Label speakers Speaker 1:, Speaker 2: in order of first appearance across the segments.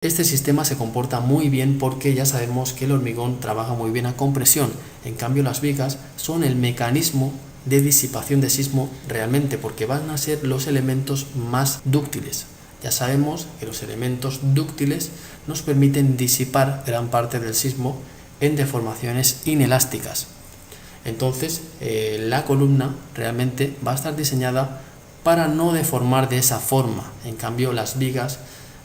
Speaker 1: Este sistema se comporta muy bien porque ya sabemos que el hormigón trabaja muy bien a compresión, en cambio las vigas son el mecanismo de disipación de sismo realmente, porque van a ser los elementos más dúctiles. Ya sabemos que los elementos dúctiles nos permiten disipar gran parte del sismo en deformaciones inelásticas. Entonces la columna realmente va a estar diseñada para no deformar de esa forma, en cambio las vigas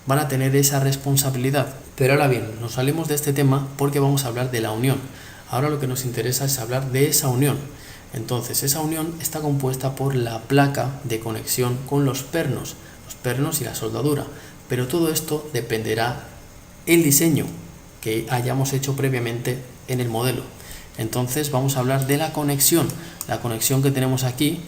Speaker 1: van a tener esa responsabilidad. Pero ahora bien, nos salimos de este tema porque vamos a hablar de la unión. Ahora lo que nos interesa es hablar de esa unión. Entonces, esa unión está compuesta por la placa de conexión con los pernos y la soldadura. Pero todo esto dependerá del diseño que hayamos hecho previamente en el modelo. Entonces, vamos a hablar de la conexión. La conexión que tenemos aquí,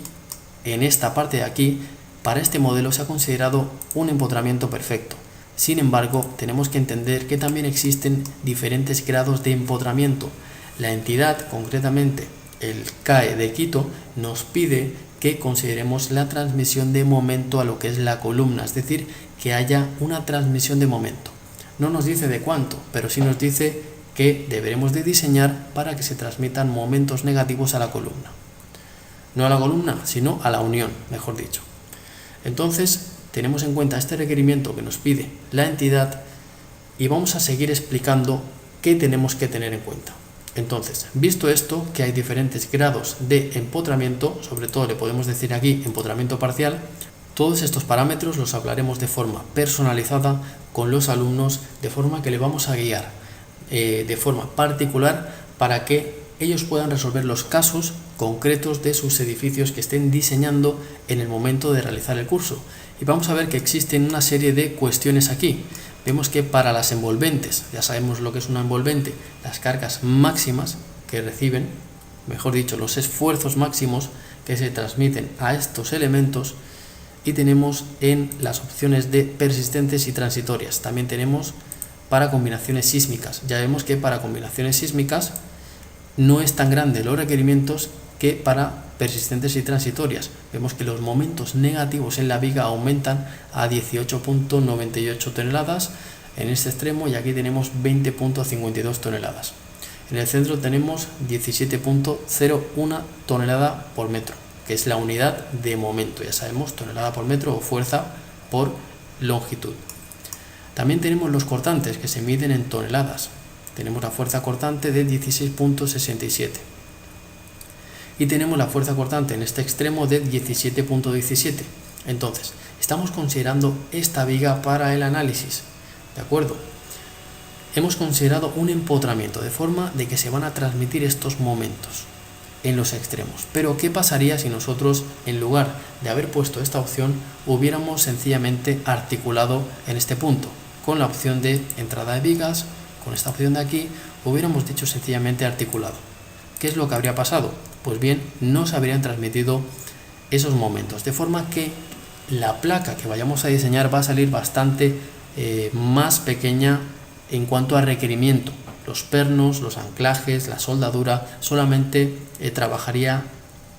Speaker 1: en esta parte de aquí, para este modelo se ha considerado un empotramiento perfecto. Sin embargo, tenemos que entender que también existen diferentes grados de empotramiento. La entidad, concretamente el CAE de Quito, nos pide que consideremos la transmisión de momento a lo que es la columna, es decir, que haya una transmisión de momento. No nos dice de cuánto, pero sí nos dice que deberemos de diseñar para que se transmitan momentos negativos a la columna. No a la columna, sino a la unión, mejor dicho. Entonces, tenemos en cuenta este requerimiento que nos pide la entidad y vamos a seguir explicando qué tenemos que tener en cuenta. Entonces, visto esto, que hay diferentes grados de empotramiento, sobre todo le podemos decir aquí empotramiento parcial, todos estos parámetros los hablaremos de forma personalizada con los alumnos, de forma que le vamos a guiar de forma particular para que ellos puedan resolver los casos concretos de sus edificios que estén diseñando en el momento de realizar el curso. Y vamos a ver que existen una serie de cuestiones aquí. Vemos que para las envolventes, ya sabemos lo que es una envolvente, las cargas máximas que reciben, mejor dicho, los esfuerzos máximos que se transmiten a estos elementos, y tenemos en las opciones de persistentes y transitorias. También tenemos para combinaciones sísmicas. Ya vemos que para combinaciones sísmicas no es tan grande los requerimientos que para persistentes y transitorias. Vemos que los momentos negativos en la viga aumentan a 18.98 toneladas en este extremo y aquí tenemos 20.52 toneladas. En el centro tenemos 17.01 tonelada por metro, que es la unidad de momento. Ya sabemos, tonelada por metro o fuerza por longitud. También tenemos los cortantes que se miden en toneladas. Tenemos la fuerza cortante de 16.67 y tenemos la fuerza cortante en este extremo de 17.17. Entonces, estamos considerando esta viga para el análisis, ¿de acuerdo? Hemos considerado un empotramiento de forma de que se van a transmitir estos momentos en los extremos. Pero ¿qué pasaría si nosotros, en lugar de haber puesto esta opción, hubiéramos sencillamente articulado en este punto con la opción de entrada de vigas? Con esta opción de aquí hubiéramos dicho sencillamente articulado. ¿Qué es lo que habría pasado? Pues bien, no se habrían transmitido esos momentos, de forma que la placa que vayamos a diseñar va a salir bastante más pequeña en cuanto a requerimiento. Los pernos, los anclajes, la soldadura solamente trabajaría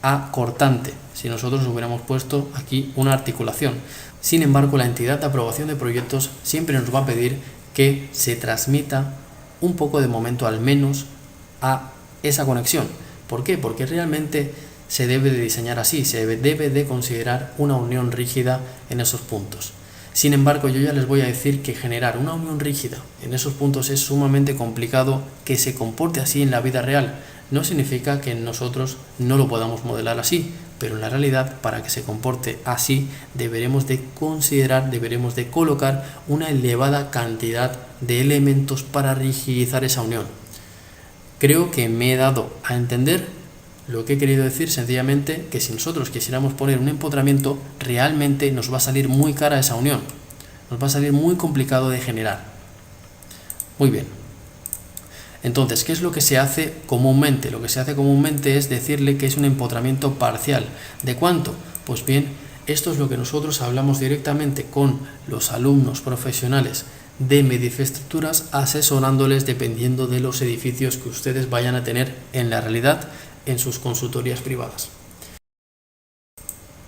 Speaker 1: a cortante si nosotros hubiéramos puesto aquí una articulación. Sin embargo, la entidad de aprobación de proyectos siempre nos va a pedir que se transmita un poco de momento al menos a esa conexión. ¿Por qué? Porque realmente se debe de diseñar así, se debe de considerar una unión rígida en esos puntos. Sin embargo, yo ya les voy a decir que generar una unión rígida en esos puntos es sumamente complicado. Que se comporte así en la vida real no significa que nosotros no lo podamos modelar así, pero en la realidad, para que se comporte así, deberemos de considerar, deberemos de colocar una elevada cantidad de elementos para rigidizar esa unión. Creo que me he dado a entender lo que he querido decir, sencillamente que si nosotros quisiéramos poner un empotramiento, realmente nos va a salir muy cara esa unión, nos va a salir muy complicado de generar. Muy bien. Entonces, ¿qué es lo que se hace comúnmente? Lo que se hace comúnmente es decirle que es un empotramiento parcial. ¿De cuánto? Pues bien, esto es lo que nosotros hablamos directamente con los alumnos profesionales de Medife-Estructuras, asesorándoles dependiendo de los edificios que ustedes vayan a tener en la realidad en sus consultorías privadas.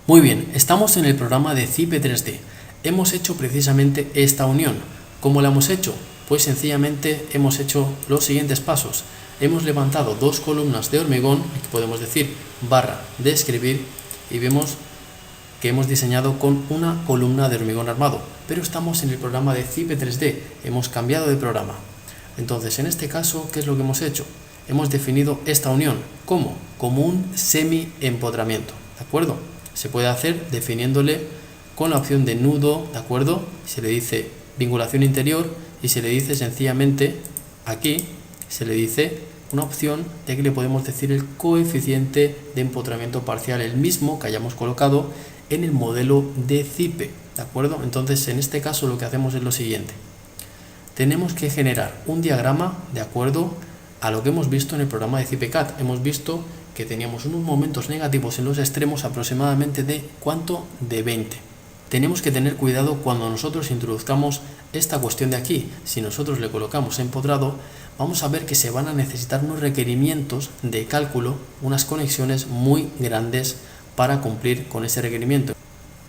Speaker 1: Muy bien, estamos en el programa de CIPE 3D. Hemos hecho precisamente esta unión. ¿Cómo lo hemos hecho? Pues sencillamente hemos hecho los siguientes pasos. Hemos levantado dos columnas de hormigón, aquí podemos decir barra de escribir, y vemos que hemos diseñado con una columna de hormigón armado, pero estamos en el programa de Cipe 3D, hemos cambiado de programa. Entonces, en este caso, ¿qué es lo que hemos hecho? Hemos definido esta unión. ¿Cómo? Como un semi-empotramiento, ¿de acuerdo? Se puede hacer definiéndole con la opción de nudo, ¿de acuerdo? Se le dice vinculación interior y se le dice sencillamente, aquí, se le dice una opción de que le podemos decir el coeficiente de empotramiento parcial, el mismo que hayamos colocado en el modelo de Cipe, ¿de acuerdo? Entonces, en este caso lo que hacemos es lo siguiente. Tenemos que generar un diagrama de acuerdo a lo que hemos visto en el programa de CipeCAD. Hemos visto que teníamos unos momentos negativos en los extremos aproximadamente de ¿cuánto? De 20. Tenemos que tener cuidado cuando nosotros introduzcamos esta cuestión de aquí. Si nosotros le colocamos empotrado, vamos a ver que se van a necesitar unos requerimientos de cálculo, unas conexiones muy grandes para cumplir con ese requerimiento.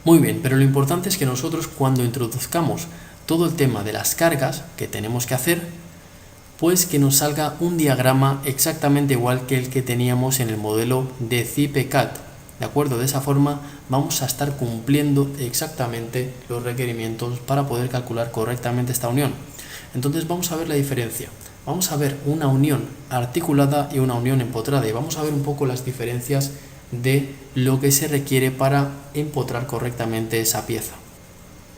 Speaker 1: Muy bien, pero lo importante es que nosotros cuando introduzcamos todo el tema de las cargas que tenemos que hacer, pues que nos salga un diagrama exactamente igual que el que teníamos en el modelo de CipeCAD. ¿De acuerdo? De esa forma vamos a estar cumpliendo exactamente los requerimientos para poder calcular correctamente esta unión. Entonces vamos a ver la diferencia. Vamos a ver una unión articulada y una unión empotrada y vamos a ver un poco las diferencias de lo que se requiere para empotrar correctamente esa pieza.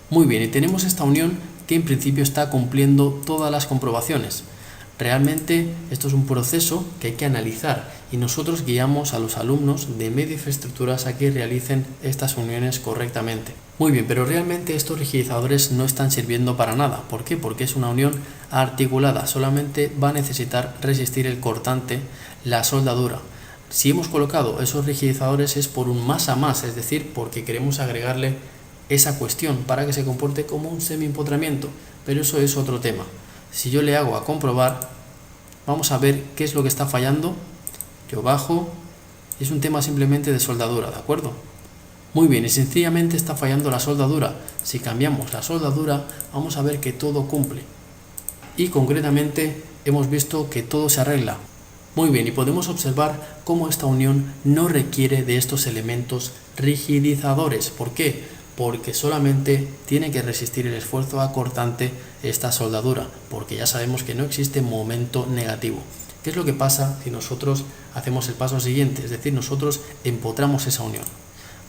Speaker 1: Muy bien, y tenemos esta unión que en principio está cumpliendo todas las comprobaciones. Realmente esto es un proceso que hay que analizar y nosotros guiamos a los alumnos de medio infraestructuras a que realicen estas uniones correctamente. Muy bien, pero realmente estos rigidizadores no están sirviendo para nada. ¿Por qué? Porque es una unión articulada, solamente va a necesitar resistir el cortante, la soldadura. Si hemos colocado esos rigidizadores es por un más a más, es decir, porque queremos agregarle esa cuestión para que se comporte como un semi-empotramiento, pero eso es otro tema. Si yo le hago a comprobar, vamos a ver qué es lo que está fallando. Yo bajo, es un tema simplemente de soldadura, ¿de acuerdo? Muy bien, y sencillamente está fallando la soldadura. Si cambiamos la soldadura, vamos a ver que todo cumple. Y concretamente hemos visto que todo se arregla. Muy bien, y podemos observar cómo esta unión no requiere de estos elementos rigidizadores. ¿Por qué? Porque solamente tiene que resistir el esfuerzo acortante esta soldadura, porque ya sabemos que no existe momento negativo. ¿Qué es lo que pasa si nosotros hacemos el paso siguiente? Es decir, nosotros empotramos esa unión.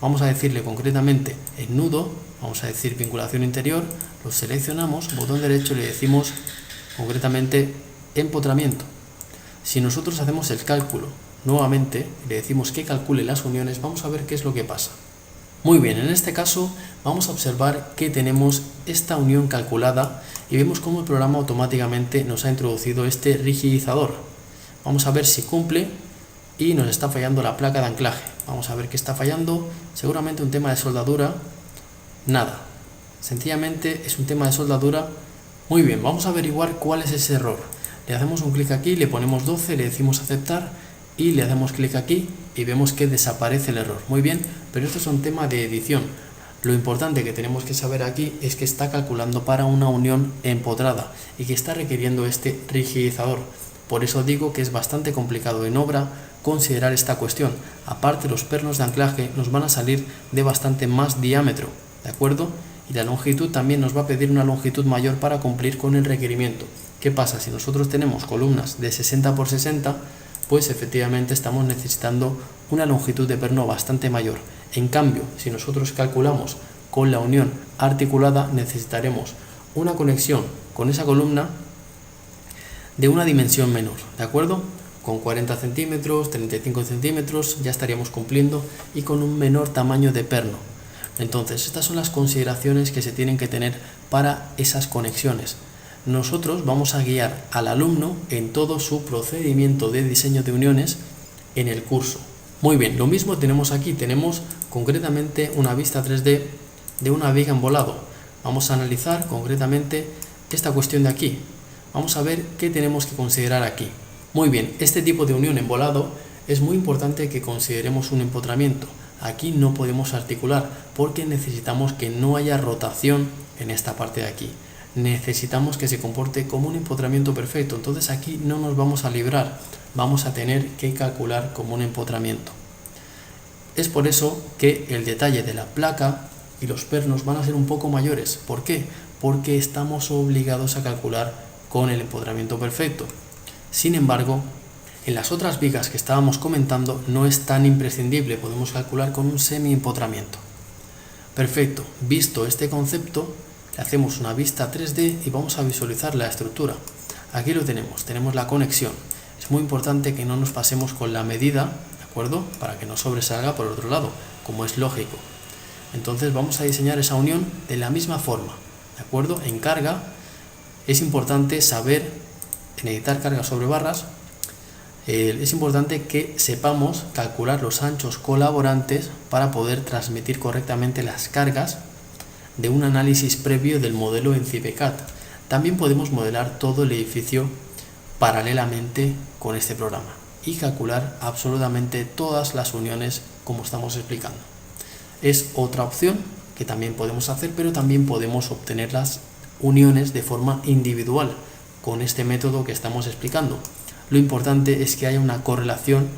Speaker 1: Vamos a decirle concretamente el nudo, vamos a decir vinculación interior, lo seleccionamos, botón derecho y le decimos concretamente empotramiento. Si nosotros hacemos el cálculo nuevamente, le decimos que calcule las uniones, vamos a ver qué es lo que pasa. Muy bien, en este caso vamos a observar que tenemos esta unión calculada y vemos cómo el programa automáticamente nos ha introducido este rigidizador. Vamos a ver si cumple y nos está fallando la placa de anclaje. Vamos a ver qué está fallando, seguramente un tema de soldadura, nada. Sencillamente es un tema de soldadura. Muy bien, vamos a averiguar cuál es ese error. Le hacemos un clic aquí, le ponemos 12, le decimos aceptar y le hacemos clic aquí y vemos que desaparece el error. Muy bien, pero esto es un tema de edición. Lo importante que tenemos que saber aquí es que está calculando para una unión empotrada y que está requiriendo este rigidizador. Por eso digo que es bastante complicado en obra considerar esta cuestión. Aparte, los pernos de anclaje nos van a salir de bastante más diámetro, ¿de acuerdo? Y la longitud también nos va a pedir una longitud mayor para cumplir con el requerimiento. ¿Qué pasa? Si nosotros tenemos columnas de 60 por 60, pues efectivamente estamos necesitando una longitud de perno bastante mayor. En cambio, si nosotros calculamos con la unión articulada, necesitaremos una conexión con esa columna de una dimensión menor, ¿de acuerdo? Con 40 centímetros, 35 centímetros ya estaríamos cumpliendo y con un menor tamaño de perno. Entonces, estas son las consideraciones que se tienen que tener para esas conexiones. Nosotros vamos a guiar al alumno en todo su procedimiento de diseño de uniones en el curso. Muy bien, lo mismo tenemos aquí, tenemos concretamente una vista 3D de una viga en volado. Vamos a analizar concretamente esta cuestión de aquí. Vamos a ver qué tenemos que considerar aquí. Muy bien, este tipo de unión en volado es muy importante que consideremos un empotramiento. Aquí no podemos articular porque necesitamos que no haya rotación en esta parte de aquí. necesitamos que se comporte como un empotramiento perfecto. Entonces aquí no nos vamos a librar, vamos a tener que calcular como un empotramiento. Es por eso que el detalle de la placa y los pernos van a ser un poco mayores. ¿Por qué? Porque estamos obligados a calcular con el empotramiento perfecto. Sin embargo, en las otras vigas que estábamos comentando no es tan imprescindible, podemos calcular con un semi-empotramiento. Perfecto, visto este concepto, le hacemos una vista 3D y vamos a visualizar la estructura. Aquí lo tenemos la conexión. Es muy importante que no nos pasemos con la medida, ¿de acuerdo? Para que no sobresalga por otro lado, como es lógico. Entonces vamos a diseñar esa unión de la misma forma, ¿de acuerdo? En carga es importante saber, en editar carga sobre barras, es importante que sepamos calcular los anchos colaborantes para poder transmitir correctamente las cargas de un análisis previo del modelo en CIPECAD. También podemos modelar todo el edificio paralelamente con este programa y calcular absolutamente todas las uniones como estamos explicando. Es otra opción que también podemos hacer, pero también podemos obtener las uniones de forma individual con este método que estamos explicando. Lo importante es que haya una correlación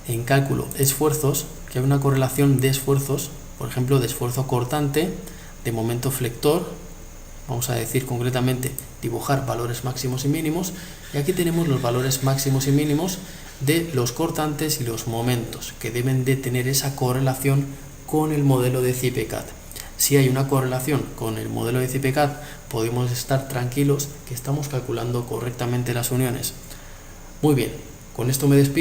Speaker 1: en cálculo esfuerzos, que haya una correlación de esfuerzos, por ejemplo, de esfuerzo cortante, de momento flector, vamos a decir concretamente dibujar valores máximos y mínimos, y aquí tenemos los valores máximos y mínimos de los cortantes y los momentos, que deben de tener esa correlación con el modelo de CIPECAD. Si hay una correlación con el modelo de CIPECAD, podemos estar tranquilos que estamos calculando correctamente las uniones. Muy bien, con esto me despido.